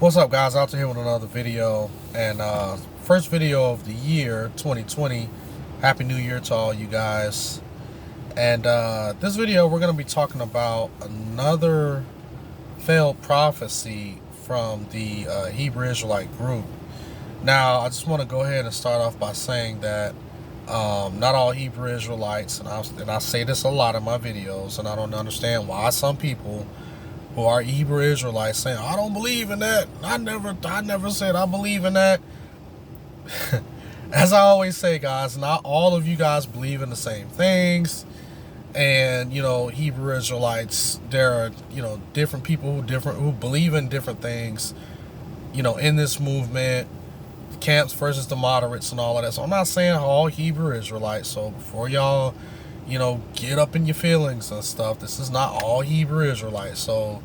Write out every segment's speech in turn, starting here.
What's up, guys? Out here with another video, and first video of the year 2020. Happy New Year to all you guys. And this video we're going to be talking about another failed prophecy from the Hebrew Israelite group. Now, I just want to go ahead and start off by saying that not all Hebrew Israelites, and I say this a lot in my videos, and I don't understand why some people who are Hebrew Israelites saying, I don't believe in that. I never said I believe in that. As I always say, guys, not all of you guys believe in the same things. And, Hebrew Israelites, there are, different people who believe in different things, in this movement, camps versus the moderates and all of that. So I'm not saying all Hebrew Israelites. So before y'all, get up in your feelings and stuff, this is not all Hebrew Israelites. So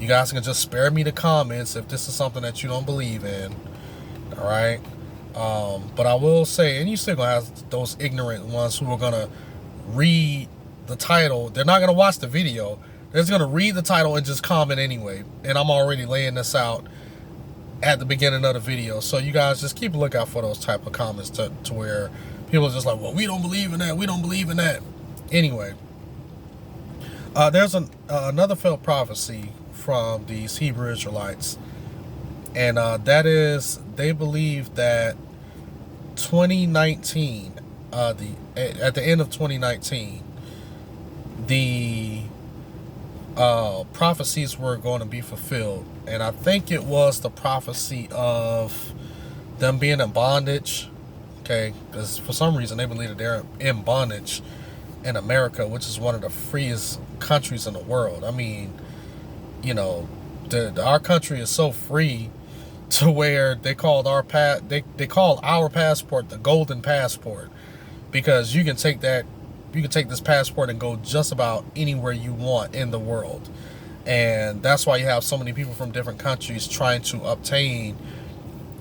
you guys can just spare me the comments if this is something that you don't believe in. All right. But I will say, and you still gonna have those ignorant ones who are gonna read the title. They're not gonna watch the video. They're just gonna read the title and just comment anyway. And I'm already laying this out at the beginning of the video. So you guys just keep a lookout for those type of comments to where people are just like, well, we don't believe in that. We don't believe in that. Anyway, there's another failed prophecy from these Hebrew Israelites. And that is, they believe that 2019, at the end of 2019, the prophecies were going to be fulfilled. And I think it was the prophecy of them being in bondage. Okay, because for some reason they believe that they're in bondage in America, which is one of the freest countries in the world. I mean, our country is so free to where they called our passport the golden passport, because you can take this passport and go just about anywhere you want in the world. And that's why you have so many people from different countries trying to obtain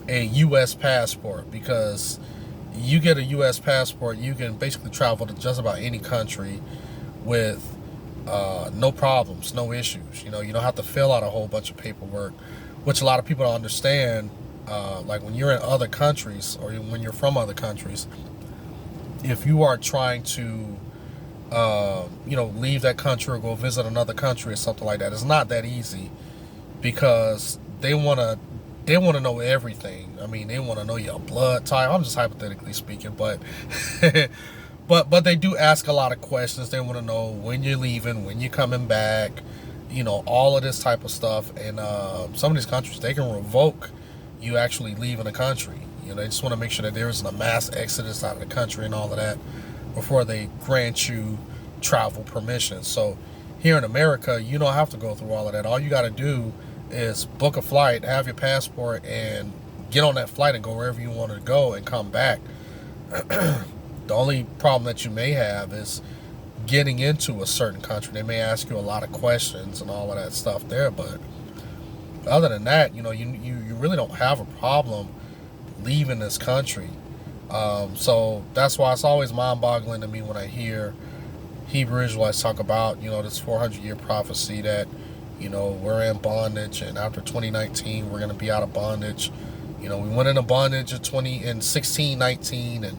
a U.S. passport, because you get a U.S. passport, you can basically travel to just about any country with no problems, no issues. You don't have to fill out a whole bunch of paperwork, which a lot of people don't understand. Like when you're in other countries, or when you're from other countries, if you are trying to leave that country or go visit another country or something like that, it's not that easy, because they want to know everything. I mean, they want to know your blood type. I'm just hypothetically speaking, but but they do ask a lot of questions. They want to know when you're leaving, when you're coming back, all of this type of stuff. And some of these countries, they can revoke you actually leaving the country. They just want to make sure that there isn't a mass exodus out of the country and all of that before they grant you travel permission. So here in America, you don't have to go through all of that. All you got to do is book a flight, have your passport, and get on that flight and go wherever you want to go and come back. The only problem that you may have is getting into a certain country. They may ask you a lot of questions and all of that stuff there, but other than that, you really don't have a problem leaving this country. So that's why it's always mind-boggling to me when I hear Hebrew Israelites talk about, this 400-year prophecy that, we're in bondage, and after 2019, we're going to be out of bondage. We went into bondage in 1619, and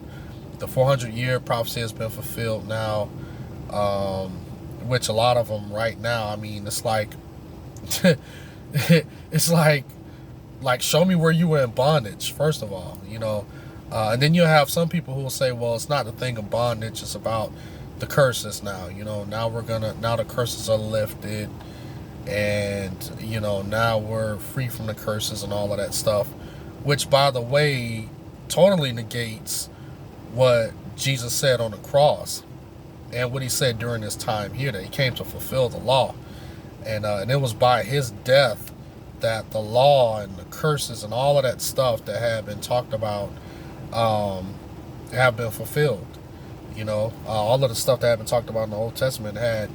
the 400-year prophecy has been fulfilled now, which a lot of them right now, I mean, it's like, it's like show me where you were in bondage, first of all, and then you'll have some people who will say, well, it's not the thing of bondage, it's about the curses now. Now the curses are lifted, and now we're free from the curses and all of that stuff, which, by the way, totally negates what Jesus said on the cross and what he said during his time here, that he came to fulfill the law, and it was by his death that the law and the curses and all of that stuff that had been talked about have been fulfilled. All of the stuff that had been talked about in the Old Testament had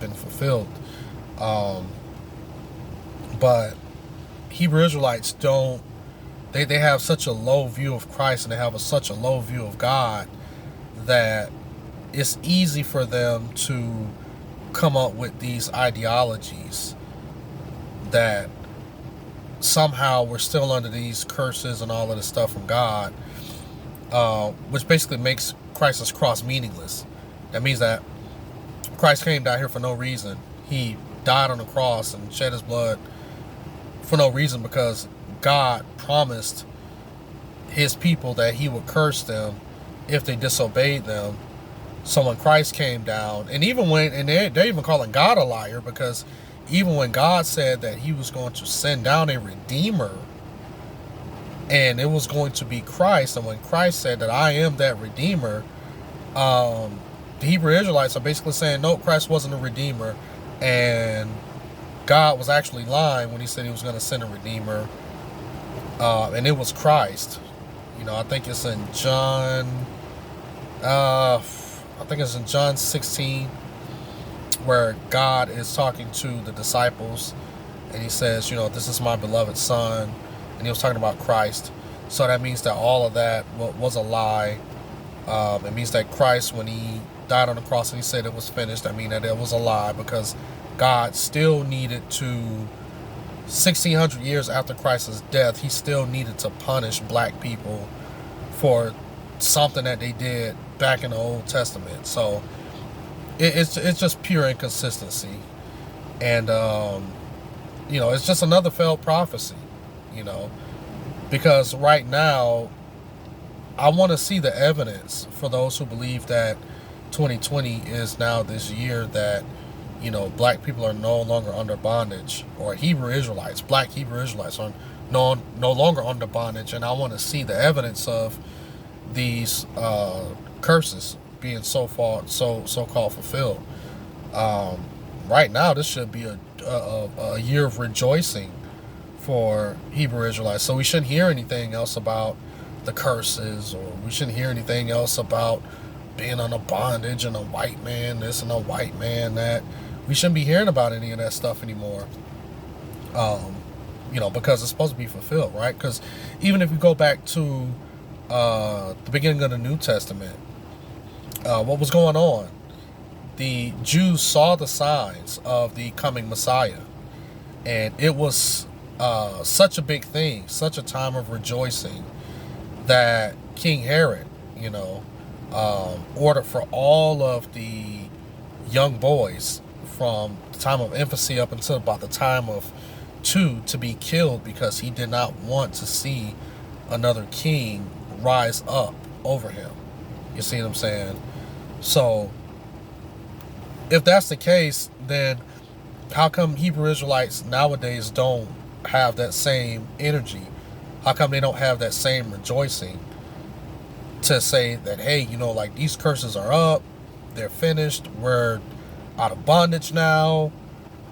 been fulfilled. But Hebrew Israelites don't. They have such a low view of Christ, and they have such a low view of God, that it's easy for them to come up with these ideologies that somehow we're still under these curses and all of this stuff from God, which basically makes Christ's cross meaningless. That means that Christ came down here for no reason. He died on the cross and shed his blood for no reason, because God promised his people that he would curse them if they disobeyed them. So when Christ came down, and even when, and they're even calling God a liar, because even when God said that he was going to send down a redeemer, and it was going to be Christ, and when Christ said that I am that redeemer, the Hebrew Israelites are basically saying, no, Christ wasn't a redeemer, and God was actually lying when he said he was going to send a redeemer, and it was Christ. I think it's in John, I think it's in John 16, where God is talking to the disciples, and he says, this is my beloved son, and he was talking about Christ. So that means that all of that was a lie. It means that Christ, when he died on the cross and he said it was finished, I mean that it was a lie, because God still needed to, 1600 years after Christ's death, he still needed to punish black people for something that they did back in the Old Testament. So it's just pure inconsistency, and it's just another failed prophecy, because right now I want to see the evidence for those who believe that 2020 is now this year that black people are no longer under bondage, or Hebrew Israelites, black Hebrew Israelites are no longer under bondage, and I want to see the evidence of these curses being so-called fulfilled. Right now, this should be a year of rejoicing for Hebrew Israelites. So we shouldn't hear anything else about the curses, or we shouldn't hear anything else about being under bondage and a white man this and a white man that. We shouldn't be hearing about any of that stuff anymore. Because it's supposed to be fulfilled, right? Because even if you go back to the beginning of the New Testament, what was going on? The Jews saw the signs of the coming Messiah, and it was such a big thing, such a time of rejoicing, that King Herod, ordered for all of the young boys from the time of infancy up until about the time of 2 to be killed, because he did not want to see another king rise up over him. You see what I'm saying? So if that's the case, then how come Hebrew Israelites nowadays don't have that same energy? How come they don't have that same rejoicing to say that, hey, these curses are up, they're finished, we're out of bondage now?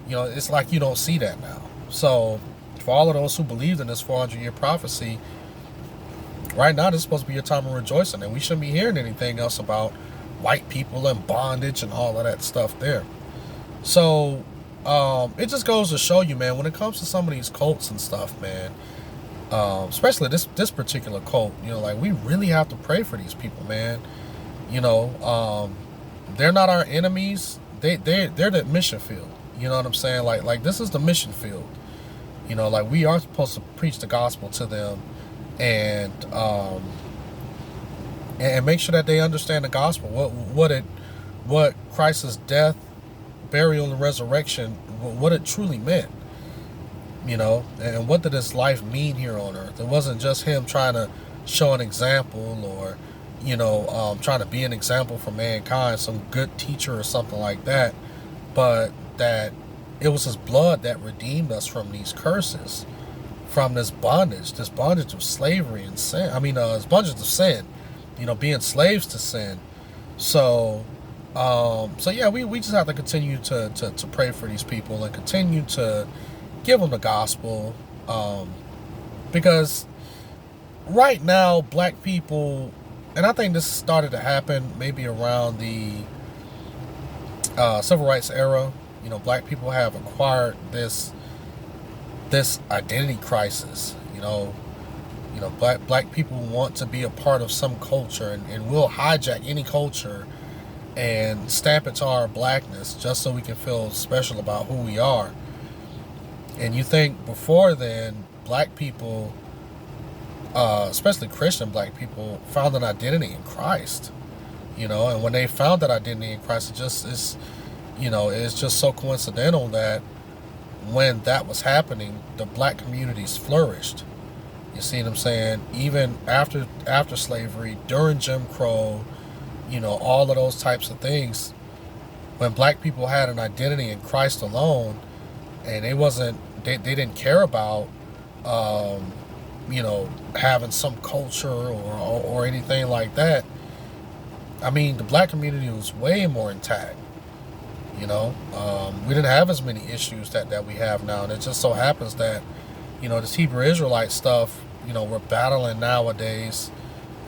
It's like you don't see that now. So for all of those who believed in this 400-year prophecy, right now this is supposed to be a time of rejoicing, and we shouldn't be hearing anything else about white people and bondage and all of that stuff there. So it just goes to show you, man, when it comes to some of these cults and stuff, man, especially this particular cult, we really have to pray for these people, man. They're not our enemies. They're the mission field. You know what I'm saying? Like this is the mission field. We are supposed to preach the gospel to them, and make sure that they understand the gospel. What Christ's death, burial, and resurrection, what it truly meant. And what did his life mean here on earth? It wasn't just him trying to show an example, or trying to be an example for mankind, some good teacher or something like that, but that it was his blood that redeemed us from these curses, from this bondage of slavery and sin. It's bondage of sin, being slaves to sin. So yeah, we just have to continue to pray for these people and continue to give them the gospel, because right now black people, and I think this started to happen maybe around the civil rights era, black people have acquired this identity crisis. Black people want to be a part of some culture, and we'll hijack any culture and stamp it to our blackness just so we can feel special about who we are. And you think before then, black people, especially Christian black people, found an identity in Christ. And when they found that identity in Christ, it's just so coincidental that when that was happening, the black communities flourished. You see what I'm saying? Even after slavery, during Jim Crow, all of those types of things, when black people had an identity in Christ alone, and they didn't care about having some culture or anything like that. I mean, the black community was way more intact. We didn't have as many issues that we have now, and it just so happens that this Hebrew Israelite stuff, we're battling nowadays.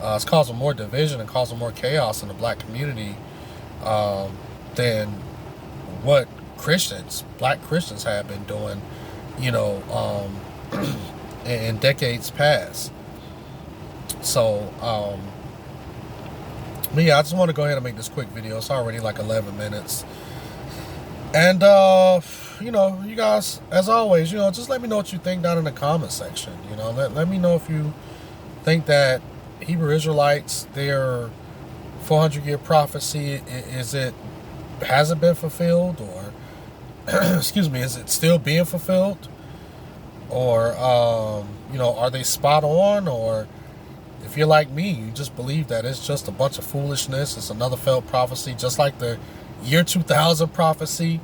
It's causing more division and causing more chaos in the black community than what black Christians have been doing, in decades past. So, but yeah, I just want to go ahead and make this quick video. It's already like 11 minutes. And, you guys, as always, just let me know what you think down in the comment section. Let me know if you think that Hebrew Israelites, their 400-year prophecy, hasn't been fulfilled, or excuse me, is it still being fulfilled, or are they spot on? Or if you're like me, you just believe that it's just a bunch of foolishness, it's another failed prophecy, just like the year 2000 prophecy,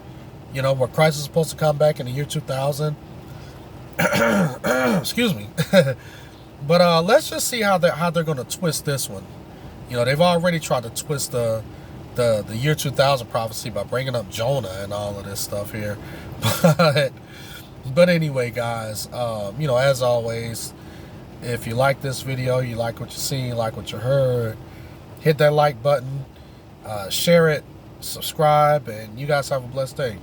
where Christ is supposed to come back in the year 2000. Excuse me. But let's just see how they're going to twist this one. They've already tried to twist the year 2000 prophecy by bringing up Jonah and all of this stuff here. But anyway, guys, as always, if you like this video, you like what you see, you like what you heard, hit that like button, share it, subscribe, and you guys have a blessed day.